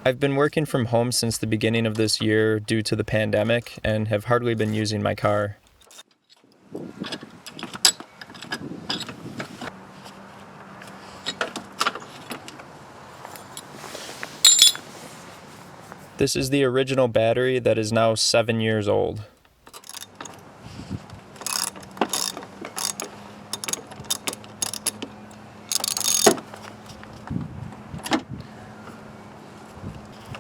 I've been working from home since the beginning of this year due to the pandemic and have hardly been using my car. This is the original battery that is now 7 years old.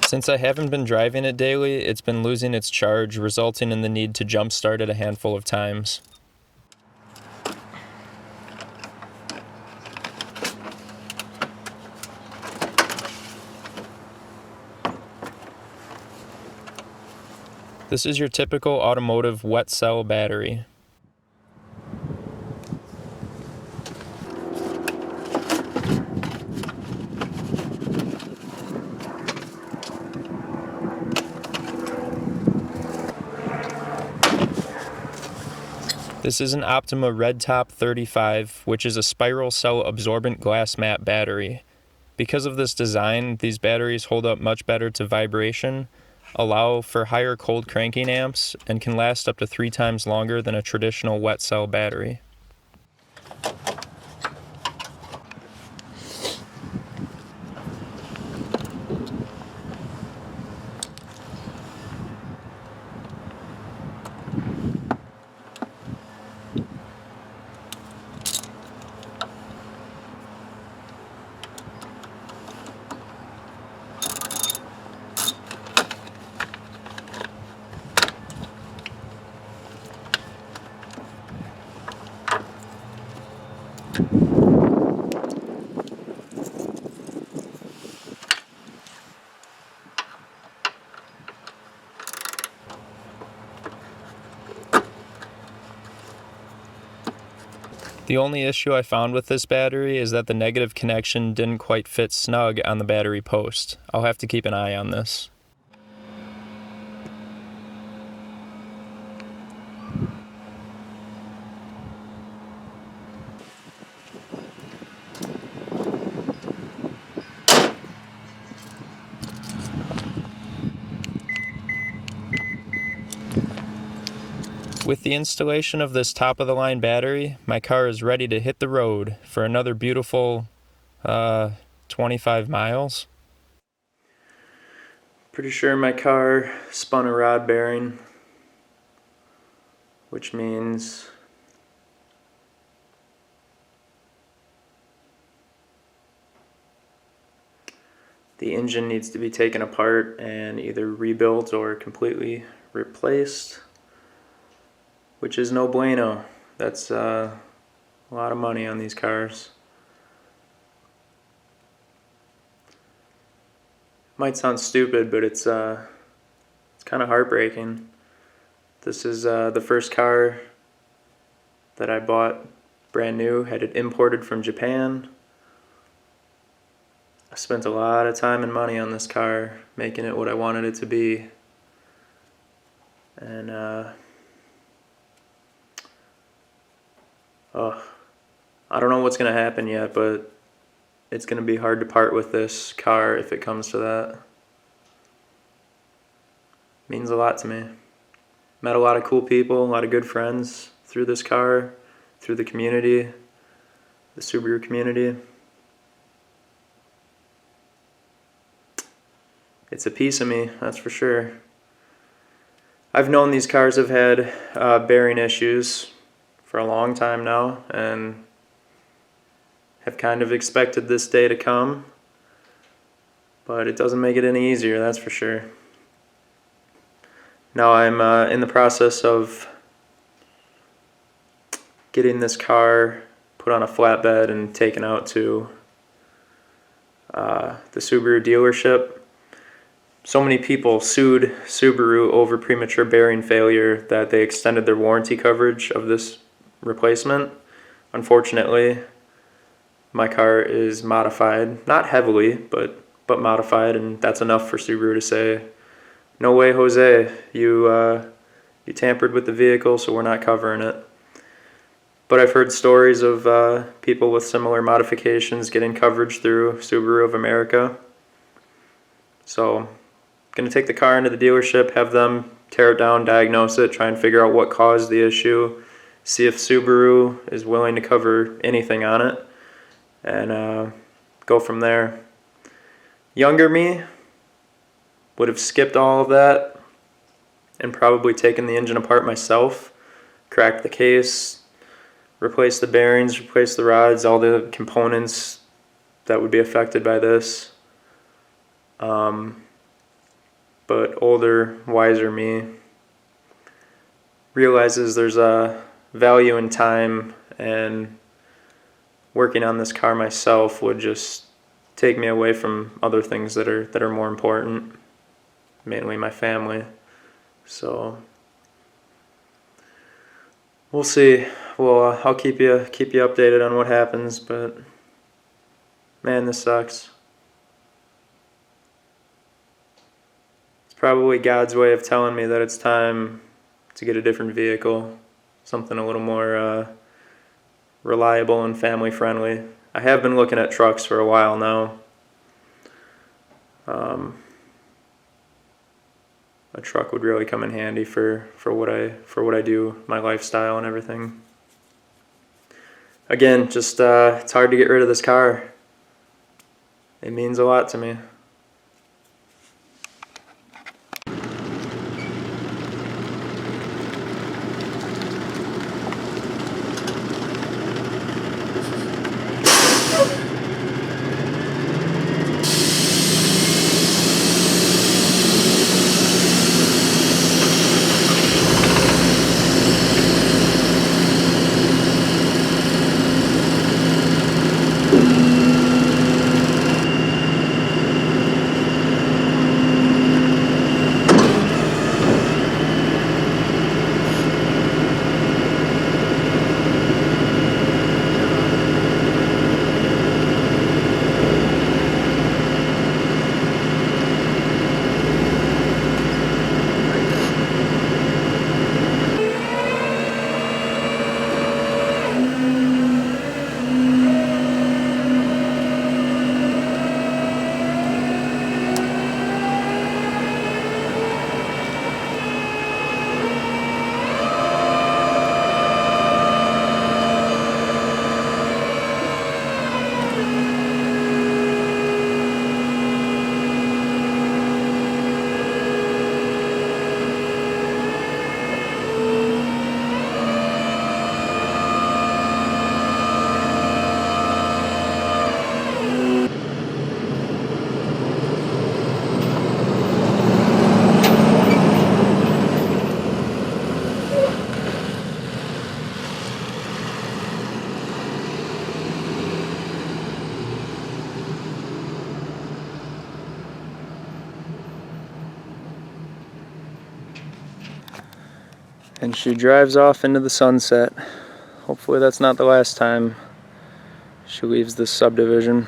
Since I haven't been driving it daily, it's been losing its charge, resulting in the need to jump start it a handful of times. This is your typical automotive wet cell battery. This is an Optima Red Top 35, which is a spiral cell absorbent glass mat battery. Because of this design, these batteries hold up much better to vibration, allow for higher cold cranking amps, and can last up to 3 times longer than a traditional wet cell battery. The only issue I found with this battery is that the negative connection didn't quite fit snug on the battery post. I'll have to keep an eye on this. With the installation of this top-of-the-line battery, my car is ready to hit the road for another beautiful 25 miles. Pretty sure my car spun a rod bearing, which means the engine needs to be taken apart and either rebuilt or completely replaced, which is no bueno. That's a lot of money on these cars. Might sound stupid, but it's kind of heartbreaking. This is the first car that I bought brand new, had it imported from Japan. I spent a lot of time and money on this car, making it what I wanted it to be. And I don't know what's going to happen yet, but it's going to be hard to part with this car if it comes to that. It means a lot to me. Met a lot of cool people, a lot of good friends through this car, through the community, the Subaru community. It's a piece of me, that's for sure. I've known these cars have had bearing issues for a long time now, and have kind of expected this day to come, but it doesn't make it any easier, that's for sure. Now I'm in the process of getting this car put on a flatbed and taken out to the Subaru dealership. So many people sued Subaru over premature bearing failure that they extended their warranty coverage of this replacement. Unfortunately, my car is modified, not heavily, but modified, and that's enough for Subaru to say, no way, Jose, you tampered with the vehicle, so we're not covering it. But I've heard stories of people with similar modifications getting coverage through Subaru of America. So, gonna take the car into the dealership, have them tear it down, diagnose it, try and figure out what caused the issue, see if Subaru is willing to cover anything on it, and go from there. Younger me would have skipped all of that and probably taken the engine apart myself, cracked the case, replaced the bearings, replaced the rods, all the components that would be affected by this. But older, wiser me realizes there's a value in time, and working on this car myself would just take me away from other things that are more important, mainly my family. So we'll see. Well, I'll keep you updated on what happens, but man, this sucks. It's probably God's way of telling me that it's time to get a different vehicle, something a little more reliable and family friendly. I have been looking at trucks for a while now. A truck would really come in handy for what I do, my lifestyle and everything. Again, just it's hard to get rid of this car. It means a lot to me. And she drives off into the sunset. Hopefully that's not the last time she leaves this subdivision.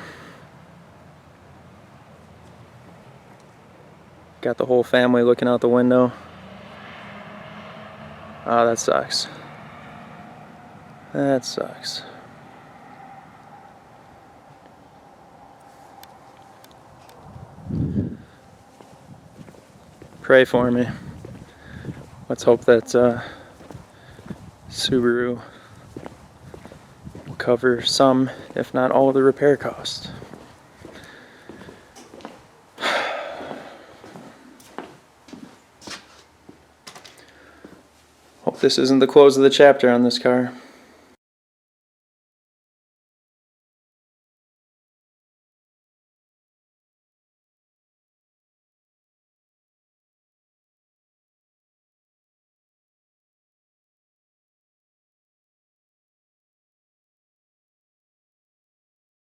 Got the whole family looking out the window. Ah, that sucks. That sucks. Pray for me. Let's hope that Subaru will cover some, if not all, of the repair costs. Hope this isn't the close of the chapter on this car.